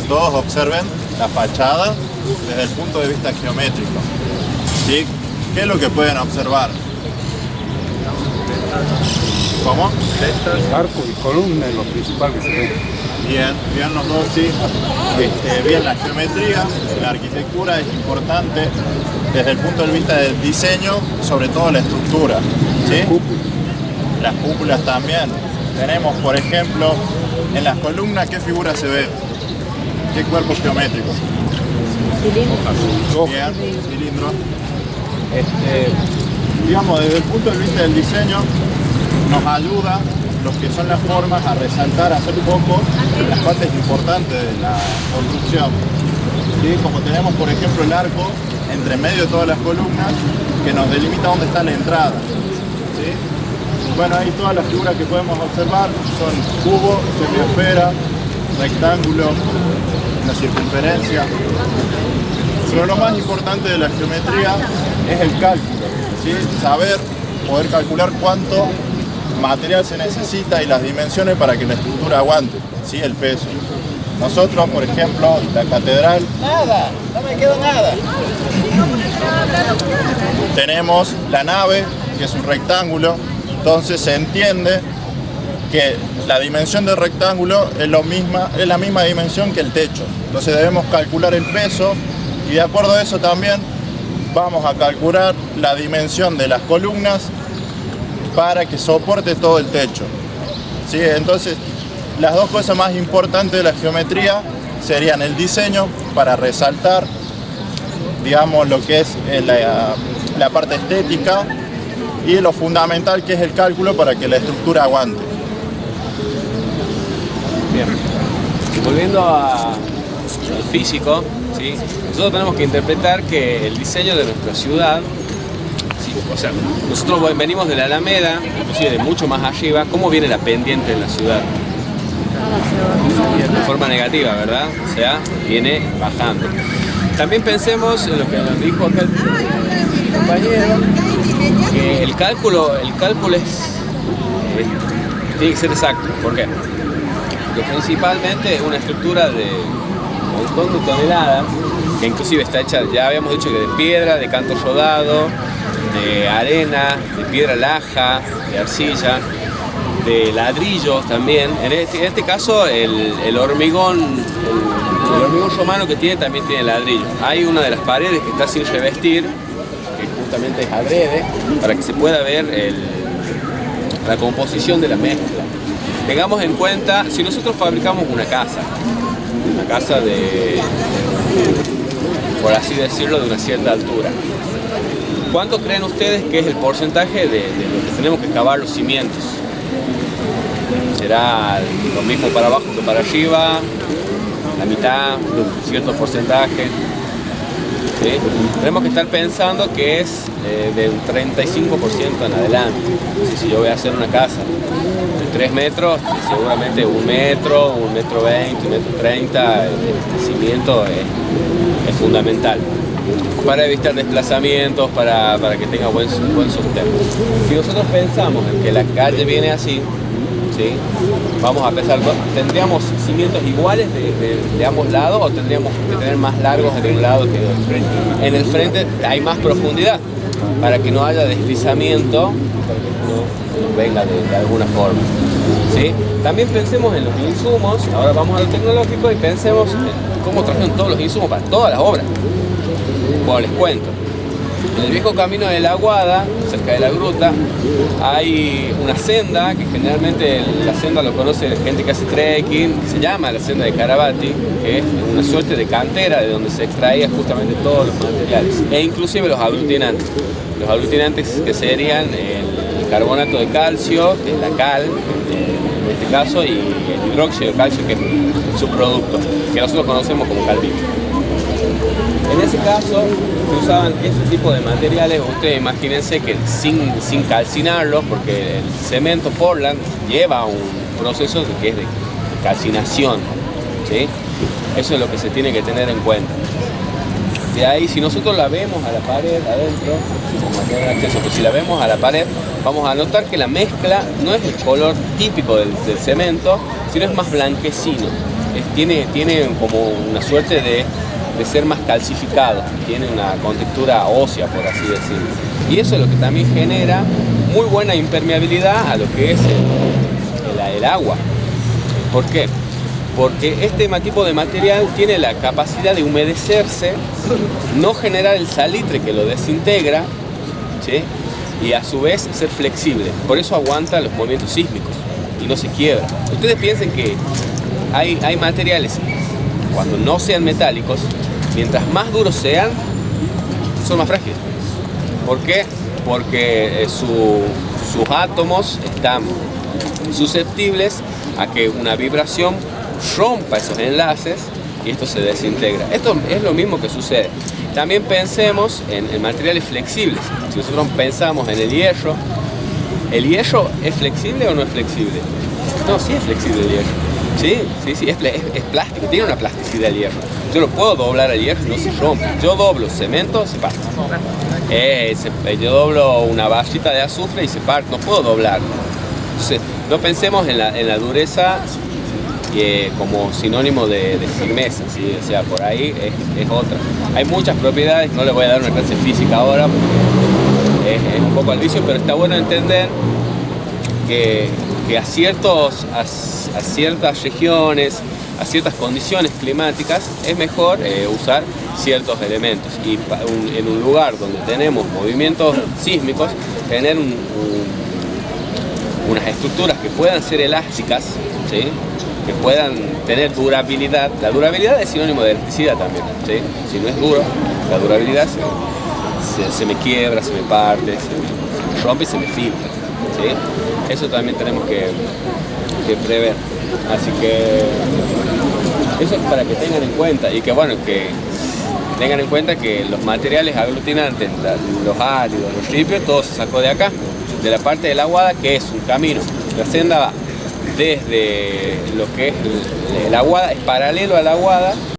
todos observen la fachada desde el punto de vista geométrico. ¿Sí? ¿Qué es lo que pueden observar? ¿Cómo? Arco y columna es lo principal que se ve. Bien los dos, sí. Bien, la geometría, la arquitectura es importante desde el punto de vista del diseño, sobre todo la estructura. ¿Sí? Las cúpulas también. Tenemos, por ejemplo, en las columnas, ¿qué figura se ve? ¿Qué cuerpo geométrico? Cilindro. Bien, cilindro. Digamos, desde el punto de vista del diseño, nos ayuda lo que son las formas a resaltar, a hacer foco en las partes importantes de la construcción. ¿Sí? Como tenemos, por ejemplo, el arco entre medio de todas las columnas que nos delimita dónde está la entrada. ¿Sí? Bueno, ahí todas las figuras que podemos observar son cubo, semiesfera, rectángulo, la circunferencia. Pero lo más importante de la geometría es el cálculo, ¿sí? Saber, poder calcular cuánto material se necesita y las dimensiones para que la estructura aguante, ¿sí? El peso. Nosotros, por ejemplo, la catedral, nada, no me quedó nada. Tenemos la nave, que es un rectángulo, entonces se entiende que la dimensión del rectángulo es la misma dimensión que el techo. Entonces debemos calcular el peso y de acuerdo a eso también vamos a calcular la dimensión de las columnas para que soporte todo el techo. ¿Sí? Entonces, las dos cosas más importantes de la geometría serían el diseño para resaltar, digamos, lo que es la parte estética y lo fundamental que es el cálculo para que la estructura aguante. Bien. Volviendo al físico, ¿sí? Nosotros tenemos que interpretar que el diseño de nuestra ciudad, ¿sí? O sea, nosotros venimos de la Alameda, inclusive de mucho más arriba, ¿cómo viene la pendiente en la ciudad? De forma negativa, ¿verdad? O sea, viene bajando. También pensemos en lo que nos dijo acá el compañero, que el cálculo tiene que ser exacto. ¿Por qué? Porque principalmente es una estructura de un montón de toneladas, que inclusive está hecha, ya habíamos dicho, que de piedra, de canto rodado, de arena, de piedra laja, de arcilla, de ladrillos también. En este caso el hormigón romano que tiene también tiene ladrillo. Hay una de las paredes que está sin revestir, que justamente es adrede, para que se pueda ver la composición de la mezcla. Tengamos en cuenta, si nosotros fabricamos una casa por así decirlo, de una cierta altura, ¿cuánto creen ustedes que es el porcentaje de lo que tenemos que cavar los cimientos? ¿Será lo mismo para abajo que para arriba? ¿La mitad? ¿Un cierto porcentaje? ¿Sí? Tenemos que estar pensando que es de un 35% en adelante. Si yo voy a hacer una casa de 3 metros, seguramente 1 metro, 1,20 metros, 1,30 metros, el cimiento es fundamental para evitar desplazamientos, para que tenga buen sostén. Si nosotros pensamos en que la calle viene así, ¿sí? Vamos a pensar, ¿tendríamos cimientos iguales de ambos lados o tendríamos que tener más largos de un lado que de otro? En el frente hay más profundidad para que no haya deslizamiento, para que no venga de alguna forma, ¿sí? También pensemos en los insumos. Ahora vamos a lo tecnológico y pensemos en cómo trajeron todos los insumos para todas las obras. Bueno, les cuento. En el viejo camino de la Aguada, cerca de la gruta, hay una senda que generalmente la senda lo conoce gente que hace trekking, que se llama la senda de Carabati, que es una suerte de cantera de donde se extraía justamente todos los materiales, e inclusive los aglutinantes. Los aglutinantes que serían el carbonato de calcio, que es la cal, en este caso, y el hidróxido de calcio, que es un subproducto, que nosotros conocemos como calvito. En ese caso se usaban este tipo de materiales. Ustedes imagínense que sin calcinarlos, porque el cemento Portland lleva un proceso que es de calcinación, ¿sí? Eso es lo que se tiene que tener en cuenta. De ahí, si nosotros la vemos a la pared adentro, como aquí hay acceso, pues si la vemos a la pared, vamos a notar que la mezcla no es el color típico del cemento, sino es más blanquecino. tiene como una suerte de ser más calcificado, tiene una contextura ósea, por así decirlo. Y eso es lo que también genera muy buena impermeabilidad a lo que es el agua. ¿Por qué? Porque este tipo de material tiene la capacidad de humedecerse, no generar el salitre que lo desintegra, ¿sí? Y a su vez ser flexible. Por eso aguanta los movimientos sísmicos y no se quiebra. Ustedes piensen que hay materiales, cuando no sean metálicos, mientras más duros sean, son más frágiles. ¿Por qué? Porque sus átomos están susceptibles a que una vibración rompa esos enlaces y esto se desintegra. Esto es lo mismo que sucede. También pensemos en materiales flexibles. Si nosotros pensamos en el hierro ¿es flexible o no es flexible? No, sí es flexible el hierro. Sí, es plástico, tiene una plasticidad el hierro. Yo lo puedo doblar al hierro y no se rompe. Yo doblo cemento, se parte. Yo doblo una barrita de azufre y se parte, no puedo doblarlo. Entonces, no pensemos en la dureza como sinónimo de firmeza, ¿sí? O sea, por ahí es otra. Hay muchas propiedades, no le voy a dar una clase física ahora, es un poco al vicio, pero está bueno entender que a ciertas regiones, a ciertas condiciones climáticas, es mejor usar ciertos elementos. Y en un lugar donde tenemos movimientos sísmicos, tener unas estructuras que puedan ser elásticas, ¿sí? Que puedan tener durabilidad. La durabilidad es sinónimo de elasticidad también, ¿sí? Si no es duro, la durabilidad se me quiebra, se me parte, se me rompe y se me filtra, ¿sí? Eso también tenemos que prever. Así que eso es para que tengan en cuenta y que bueno, que tengan en cuenta que los materiales aglutinantes, los áridos, los ripios, todo se sacó de acá, de la parte de la aguada, que es un camino. La senda va desde lo que es la aguada, es paralelo a la aguada,